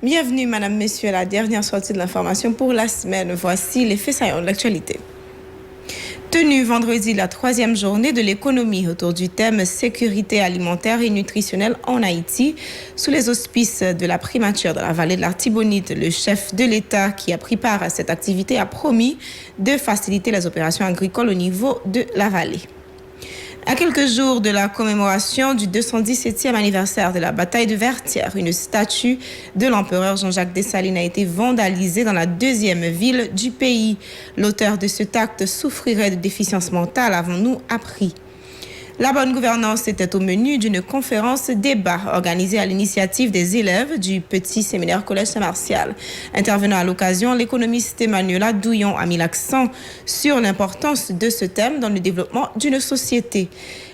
Bienvenue, Madame, Messieurs, à la dernière sortie de l'information pour la semaine. Voici les faits saillants de l'actualité. Tenue vendredi la 3e journée de l'économie autour du thème sécurité alimentaire et nutritionnelle en Haïti, sous les auspices de la primature de la vallée de l'Artibonite, le chef de l'État qui a pris part à cette activité a promis de faciliter les opérations agricoles au niveau de la vallée. À quelques jours de la commémoration du 217e anniversaire de la bataille de Vertières, une statue de l'empereur Jean-Jacques Dessalines a été vandalisée dans la 2e ville du pays. L'auteur de cet acte souffrirait de déficience mentale, avons-nous appris. La bonne gouvernance était au menu d'une conférence débat organisée à l'initiative des élèves du petit séminaire Collège Saint-Martial. Intervenant à l'occasion, l'économiste Emmanuela Douillon a mis l'accent sur l'importance de ce thème dans le développement d'une société.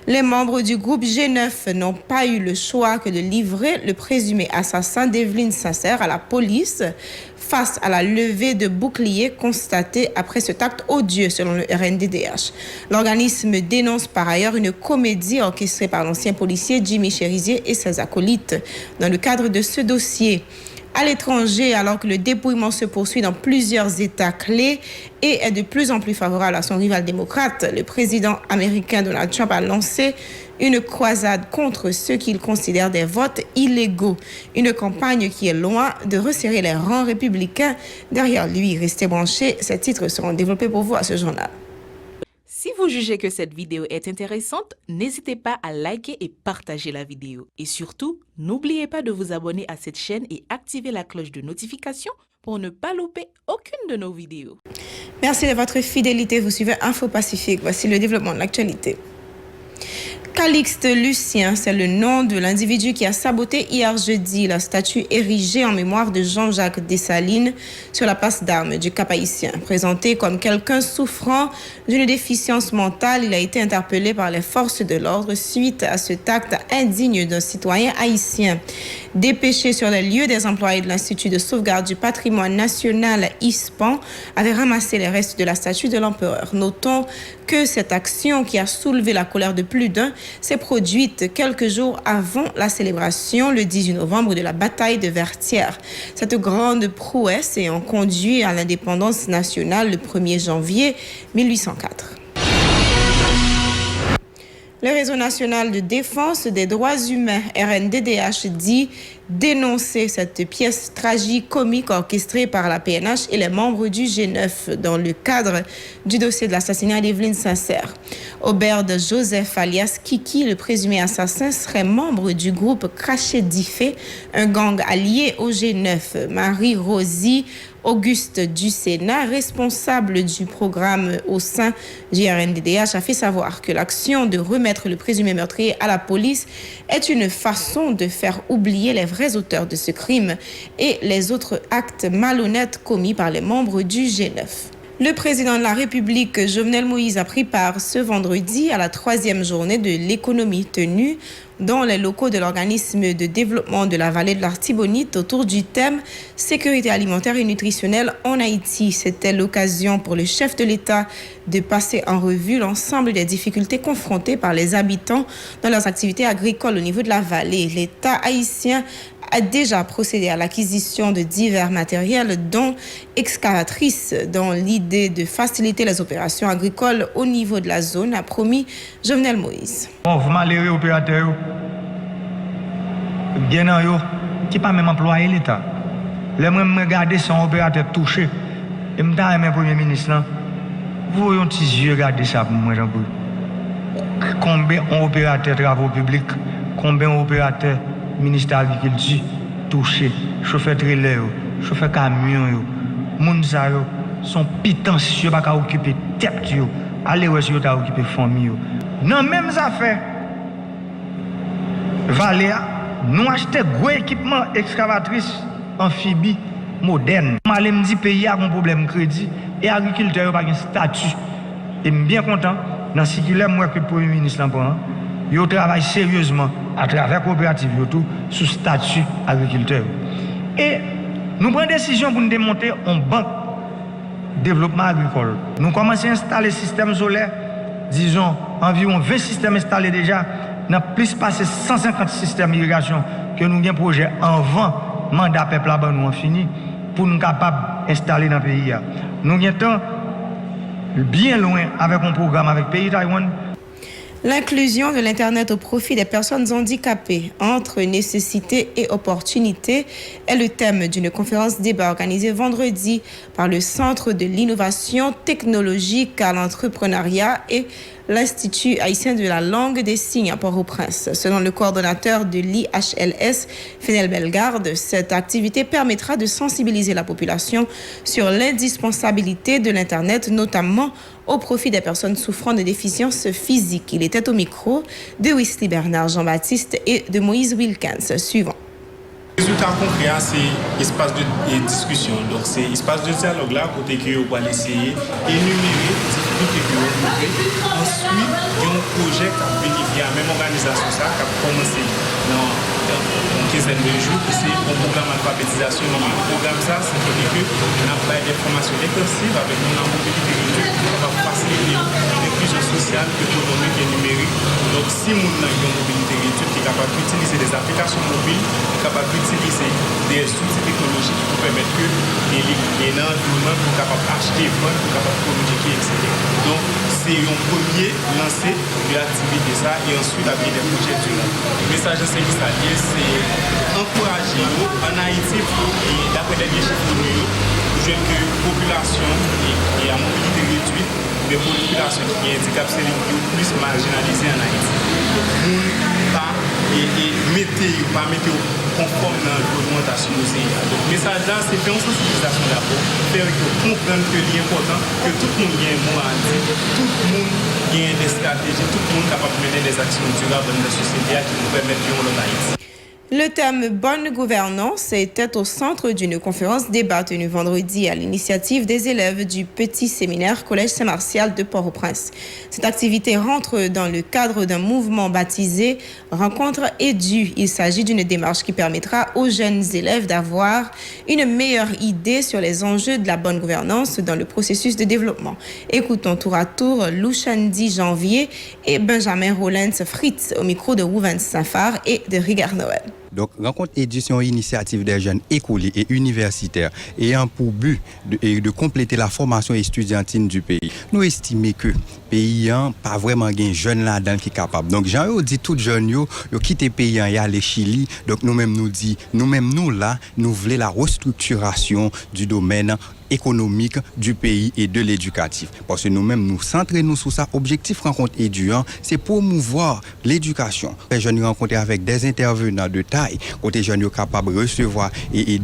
Les membres du groupe G9 n'ont pas eu le choix que de livrer le présumé assassin d'Evelyne Sincère à la police face à la levée de boucliers constatée après cet acte odieux selon le RNDDH. L'organisme dénonce par ailleurs une comédie orchestrée par l'ancien policier Jimmy Cherizier et ses acolytes dans le cadre de ce dossier. À l'étranger, alors que le dépouillement se poursuit dans plusieurs États clés et est de plus en plus favorable à son rival démocrate, le président américain Donald Trump a lancé une croisade contre ceux qu'il considère des votes illégaux. Une campagne qui est loin de resserrer les rangs républicains derrière lui. Restez branchés, ces titres seront développés pour vous à ce journal. Si vous jugez que cette vidéo est intéressante, n'hésitez pas à liker et partager la vidéo. Et surtout, n'oubliez pas de vous abonner à cette chaîne et activer la cloche de notification pour ne pas louper aucune de nos vidéos. Merci de votre fidélité. Vous suivez Info Pacifique. Voici le développement de l'actualité. Calixte Lucien, c'est le nom de l'individu qui a saboté hier jeudi la statue érigée en mémoire de Jean-Jacques Dessalines sur la place d'Armes du Cap-Haïtien. Présenté comme quelqu'un souffrant d'une déficience mentale, il a été interpellé par les forces de l'ordre suite à cet acte indigne d'un citoyen haïtien. Dépêché sur les lieux, des employés de l'Institut de sauvegarde du patrimoine national ISPAN avaient ramassé les restes de la statue de l'empereur. Notons que cette action qui a soulevé la colère de plus d'un s'est produite quelques jours avant la célébration, le 18 novembre, de la bataille de Vertières. Cette grande prouesse ayant conduit à l'indépendance nationale le 1er janvier 1804. Le Réseau national de défense des droits humains, RNDDH, dit dénoncer cette pièce tragique-comique orchestrée par la PNH et les membres du G9 dans le cadre du dossier de l'assassinat d'Evelyne Sincère. Auberde Joseph alias Kiki, le présumé assassin, serait membre du groupe Craché d'Ifé, un gang allié au G9. Marie-Rosie Auguste du Sénat, responsable du programme au sein du RNDDH, a fait savoir que l'action de remettre le présumé meurtrier à la police est une façon de faire oublier les vrais auteurs de ce crime et les autres actes malhonnêtes commis par les membres du G9. Le président de la République, Jovenel Moïse, a pris part ce vendredi à la 3e journée de l'économie tenue dans les locaux de l'organisme de développement de la vallée de l'Artibonite autour du thème sécurité alimentaire et nutritionnelle en Haïti. C'était l'occasion pour le chef de l'État de passer en revue l'ensemble des difficultés confrontées par les habitants dans leurs activités agricoles au niveau de la vallée. L'État haïtien a déjà procédé à l'acquisition de divers matériels, dont excavatrices, dans l'idée de faciliter les opérations agricoles au niveau de la zone, a promis Jovenel Moïse. Bon, vous m'allez opérateur, bien qui pas même employé l'État. Les mêmes regarder son opérateur touché. Et me dis, mes premier ministre, vous voyez un petit yeux regarder ça pour moi, Jean-Paul. Combien d'opérateurs travaux publics, combien d'opérateurs ministère de l'Agriculture touché, chauffeur trailer, chauffeur camion, moun sa yo sont pitentieux pas occuper tête yo, aller ouais yo ta occuper famille yo. Non même affaire. Valéa, nous acheter gros équipement excavatrice amphibie moderne. Malé me dit pays a un problème crédit et agriculteur pas un statut. Et bien content dans circulaire moi que le premier ministre là yo travaille sérieusement à travers coopérative tout sous statut agriculteur. Et nous prenons décision pour nous démonter en banque développement agricole. Nous commençons à installer le système solaire, disons environ 20 systèmes installés déjà, nous avons plus passé 150 systèmes d'irrigation que nous avons projet avant mandat peuple là nous fini pour nous capables d'installer dans le pays. Nous sommes bien loin avec un programme avec le pays Taïwan. L'inclusion de l'Internet au profit des personnes handicapées entre nécessité et opportunité est le thème d'une conférence débat organisée vendredi par le Centre de l'innovation technologique à l'entrepreneuriat et l'Institut haïtien de la langue des signes à Port-au-Prince. Selon le coordonnateur de l'IHLS, Fenel Bellegarde, cette activité permettra de sensibiliser la population sur l'indispensabilité de l'Internet, notamment au profit des personnes souffrant de déficiences physiques. Il était au micro de Wesley Bernard Jean-Baptiste et de Moïse Wilkins. Suivant. Le résultat concret, c'est l'espace de discussion. Donc, c'est l'espace de dialogue là, côté que vous allez essayer d'énumérer les difficultés que vous avez. Ensuite, il y a un projet qui a venu via la même organisation ça, qui a commencé dans une quinzaine de jours, c'est un programme d'alphabétisation. Le programme ça, c'est que on a pas des formations intensives avec une mobilité réduite qui va faciliter l'inclusion sociale, économique et numérique. Donc, si nous avons une mobilité réduite qui est capable d'utiliser des applications mobiles, qui est capable d'utiliser des outils technologiques pour permettre que les environnements sont capables d'acheter, vendre, sont capables de communiquer, etc. Donc, c'est un premier lancé de l'activité ça et ensuite avec des projets durables. Le message de service allié, c'est encourager en Haïti, et d'après les chiffres que la population et la mobilité réduite, des populations qui ont handicap cérébral plus marginalisées en Haïti. Pas mettre conforme dans l'augmentation de ces. Donc, le message là, c'est faire une sensibilisation d'abord, faire comprendre que l'important, que tout le monde a un mot à dire, tout le monde a des stratégies, tout le monde est capable de mener des actions durables dans la société qui nous permettent de vivre en Haïti. Le thème Bonne gouvernance était au centre d'une conférence débat tenue vendredi à l'initiative des élèves du petit séminaire Collège Saint-Martial de Port-au-Prince. Cette activité rentre dans le cadre d'un mouvement baptisé Rencontre Édu. Il s'agit d'une démarche qui permettra aux jeunes élèves d'avoir une meilleure idée sur les enjeux de la bonne gouvernance dans le processus de développement. Écoutons tour à tour Louchandi Janvier et Benjamin Rollins Fritz au micro de Wouvens Safar et de Rigard Noël. Donc, Rencontre Édition initiative des jeunes écoliers et universitaires ayant pour but de compléter la formation estudiantine du pays. Nous estimons que le pays n'a pas vraiment un jeune là-dedans qui est capable. Donc, Jean dit tout jeunes yo quitté le pays et aller Chili. Donc, nous-mêmes nous là, nous voulons la restructuration du domaine économique du pays et de l'éducatif. Parce que nous-mêmes, nous centrons sur ça. Objectif Rencontre Éduant, c'est promouvoir l'éducation. Les jeunes rencontrés avec des intervenants de taille, côté jeunes capables de recevoir et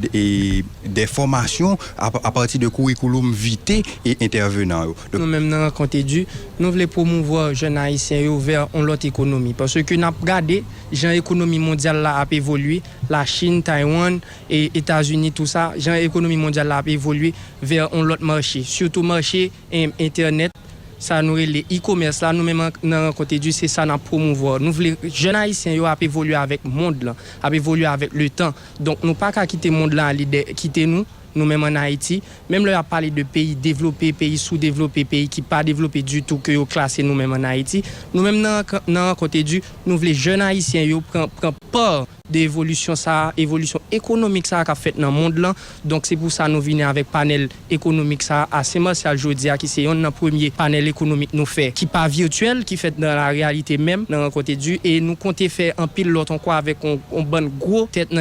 des formations à partir de curriculum vitae et intervenants. Nous-mêmes, dans Rencontre Éduant, nous voulons promouvoir les jeunes haïtiens vers l'autre économie. Parce que nous avons regardé, l'économie mondiale a évolué, la Chine, Taïwan et États-Unis, tout ça, l'économie mondiale a évolué vers un autre marché, surtout marché Internet, ça nous les e-commerce là, nous-mêmes dans côté du c'est ça nous promouvoir. Nous voulons jeunes haïtiens a évoluer avec le monde là, a évoluer avec le temps. Donc nous pas qu'à quitter le monde là, quitter nous-mêmes en Haïti, même là, on a parlé de pays développés, pays sous-développés, pays qui pas développés du tout, que nous classés nous-mêmes en Haïti. Nous-mêmes, dans côté du, nous voulons jeunes Haïtiens prendre part d'évolution ça, évolution économique ça qu'a fait dans le monde là. Donc c'est pour ça nous venons avec panel économique ça à Saint-Martial Jodia qui c'est un premier panel économique nous fait qui pas virtuel qui fait dans la réalité même dans côté du et nous comptons faire un pilote encore avec un bon gros tête dans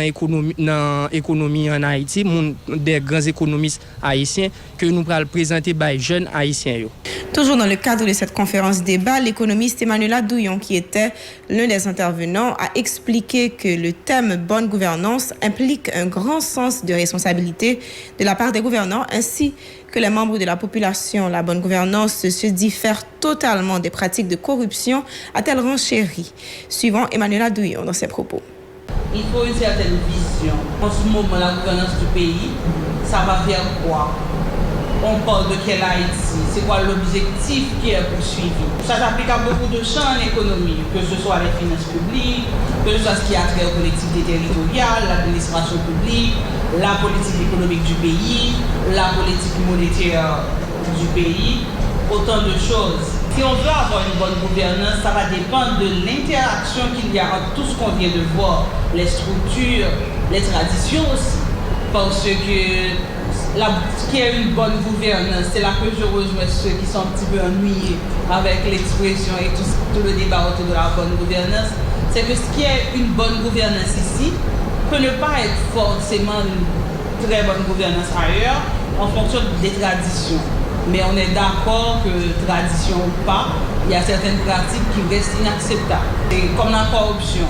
économie en Haïti des grands économistes haïtiens que nous allons présenter par jeunes haïtiens. Toujours dans le cadre de cette conférence débat, l'économiste Emmanuela Douillon, qui était l'un des intervenants, a expliqué que le thème bonne gouvernance implique un grand sens de responsabilité de la part des gouvernants ainsi que les membres de la population. La bonne gouvernance se diffère totalement des pratiques de corruption, a-t-elle renchéri. Suivant Emmanuela Douillon dans ses propos. Il faut une certaine vision. En ce moment, la gouvernance du pays, ça va faire quoi? On parle de quel Haïti? C'est quoi l'objectif qui est poursuivi? Ça s'applique à beaucoup de champs en économie, que ce soit les finances publiques, que ce soit ce qui a trait aux collectivités territoriales, l'administration publique, la politique économique du pays, la politique monétaire du pays, autant de choses. Si on veut avoir une bonne gouvernance, ça va dépendre de l'interaction qu'il y a entre tout ce qu'on vient de voir, les structures les traditions aussi. Parce que ce qui est une bonne gouvernance, c'est là que je rejoins ceux qui sont un petit peu ennuyés avec l'expression et tout le débat autour de la bonne gouvernance. C'est que ce qui est une bonne gouvernance ici peut ne pas être forcément une très bonne gouvernance ailleurs en fonction des traditions. Mais on est d'accord que tradition ou pas, il y a certaines pratiques qui restent inacceptables, et comme la corruption.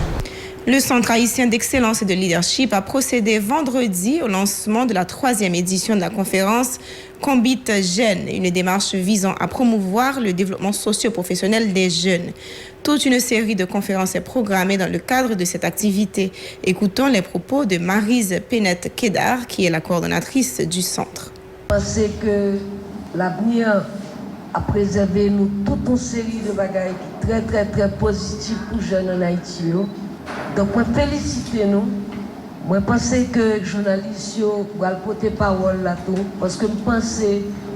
Le Centre haïtien d'excellence et de leadership a procédé vendredi au lancement de la 3e édition de la conférence Combit Jeunes, une démarche visant à promouvoir le développement socio-professionnel des jeunes. Toute une série de conférences est programmée dans le cadre de cette activité. Écoutons les propos de Maryse Pénette-Kédar, qui est la coordonnatrice du centre. Je pense que l'avenir a préservé nous toute une série de bagages très positifs pour les jeunes en Haïti. Donc, je félicite nous. Je pense que les journalistes vont porter parole là-dessus parce que je pense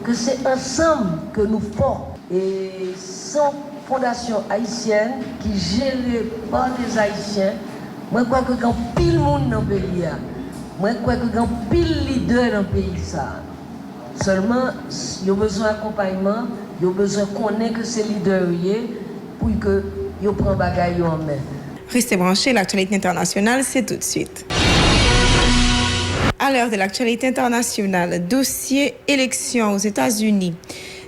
que c'est ensemble que nous faisons. Et sans fondation haïtienne qui est gérée par des Haïtiens, je crois que quand pile de monde dans le pays, je crois que quand pile leader dans le pays, ça. Seulement, il y a besoin d'accompagnement, il y a besoin de connaître que c'est leader pour que ils prennent bagaille en main. Restez branchés, l'actualité internationale, c'est tout de suite. À l'heure de l'actualité internationale, dossier élection aux États-Unis.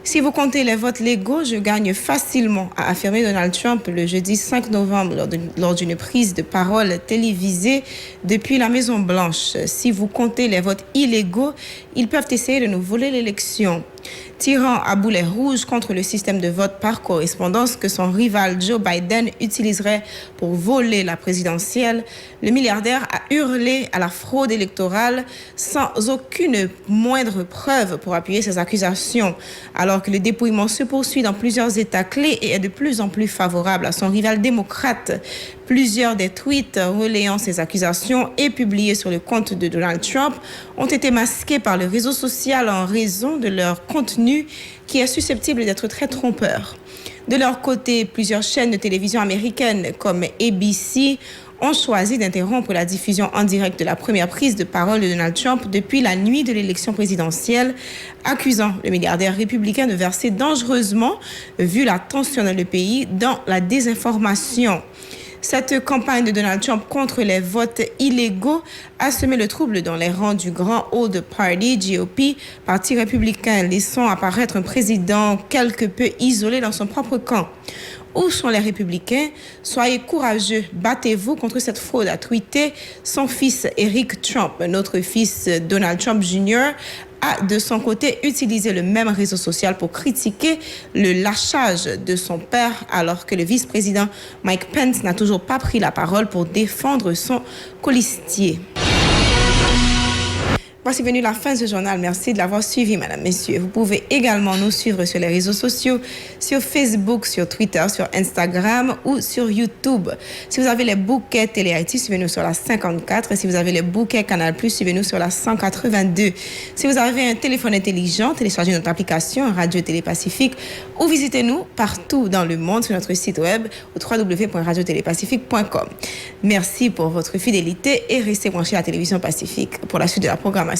Si vous comptez les votes légaux, je gagne facilement, a affirmé Donald Trump le jeudi 5 novembre lors d'une prise de parole télévisée depuis la Maison-Blanche. Si vous comptez les votes illégaux, ils peuvent essayer de nous voler l'élection. Tirant à boulet rouge contre le système de vote par correspondance que son rival Joe Biden utiliserait pour voler la présidentielle, le milliardaire a hurlé à la fraude électorale sans aucune moindre preuve pour appuyer ses accusations, alors que le dépouillement se poursuit dans plusieurs États clés et est de plus en plus favorable à son rival démocrate. Plusieurs des tweets relayant ces accusations et publiés sur le compte de Donald Trump ont été masqués par le réseau social en raison de leur contenu qui est susceptible d'être très trompeur. De leur côté, plusieurs chaînes de télévision américaines comme ABC ont choisi d'interrompre la diffusion en direct de la première prise de parole de Donald Trump depuis la nuit de l'élection présidentielle, accusant le milliardaire républicain de verser dangereusement, vu la tension dans le pays, dans la désinformation. Cette campagne de Donald Trump contre les votes illégaux a semé le trouble dans les rangs du grand Old Party, GOP, parti républicain, laissant apparaître un président quelque peu isolé dans son propre camp. Où sont les républicains? Soyez courageux, battez-vous contre cette fraude, a tweeté son fils Eric Trump. Notre fils Donald Trump Jr. a de son côté utilisé le même réseau social pour critiquer le lâchage de son père, alors que le vice-président Mike Pence n'a toujours pas pris la parole pour défendre son colistier. Voici venue la fin de ce journal. Merci de l'avoir suivi, mesdames, messieurs. Vous pouvez également nous suivre sur les réseaux sociaux, sur Facebook, sur Twitter, sur Instagram ou sur YouTube. Si vous avez les bouquets Télé Haïti, suivez-nous sur la 54. Si vous avez les bouquets Canal+, suivez-nous sur la 182. Si vous avez un téléphone intelligent, téléchargez notre application Radio Télé Pacifique ou visitez-nous partout dans le monde sur notre site web au www.radiotélépacifique.com. Merci pour votre fidélité et restez branchés à la télévision Pacifique pour la suite de la programmation.